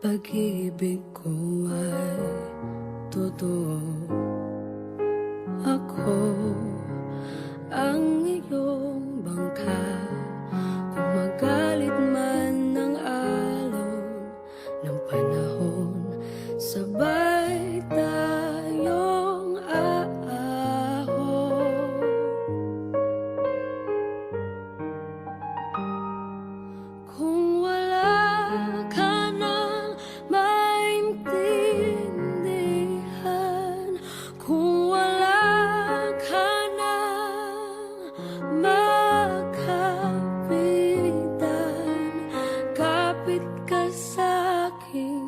pag-ibig ko ay totoo. Ako ang iyong bangka, kung magalit man ng alon ng panahon, sabay tayong aahon. Kung wala ka nang maintindihan, kung wala ka nang makapitan, kapit ka sa'kin,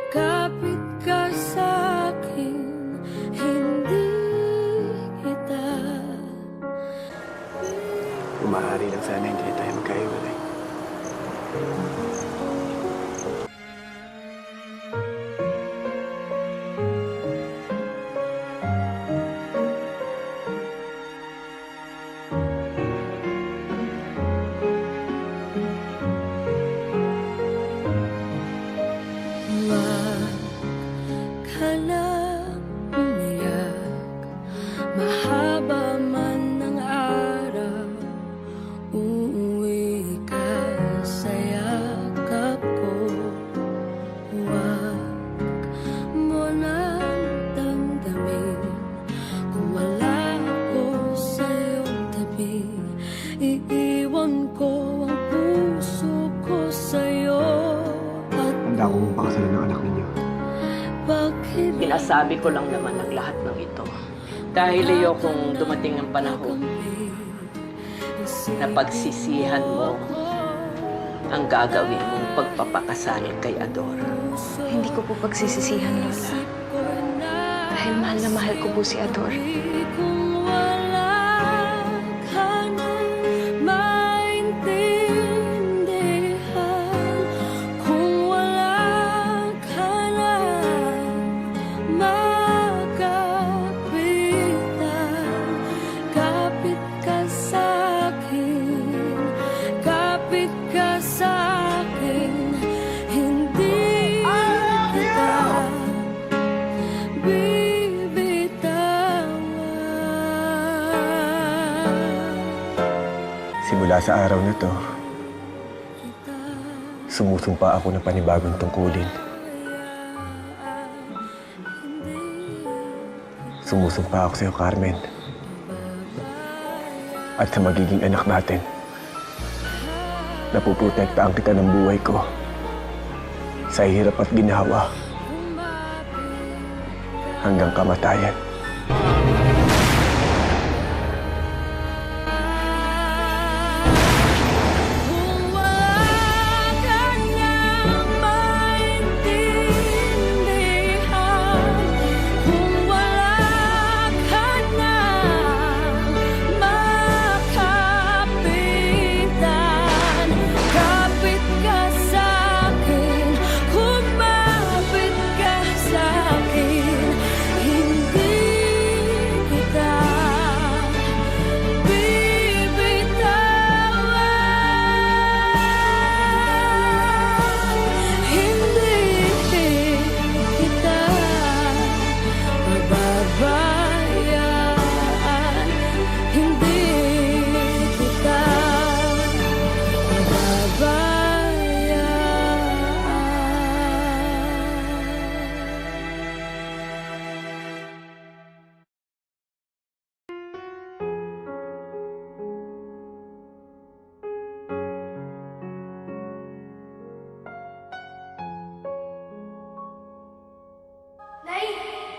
kapit ka sa'kin, hindi kita. Maaari lang sana hindi tayo magkahiwalay. Huwag ka na umiyak, mahaba man ng araw, uuwi ka sa yakap ko. Huwag mo nang damdamin kung wala ako sa iyong tabi. Iiwan ko ang puso ko sa'yo. Handa akong pakasalan ng anak ninyo. Pinasabi ko lang naman ang lahat ng ito dahil ayokong dumating ang panahon na pagsisihan mo ang gagawin mong pagpapakasal kay Ador. Hindi ko po pagsisisihan, Lola. Dahil mahal na mahal ko po si Ador. Kung wala ka nang maintindihan, kung wala ka nang makapitan, kapit ka sa'kin, kapit ka sa'kin, hindi kita Simula sa araw na to, sumusumpa ako ng panibagong tungkulin. Sumusumpa ako sa'yo, Carmen. At sa magiging anak natin, napuprotektaan kita ng buhay ko sa hirap at ginhawa hanggang kamatayan.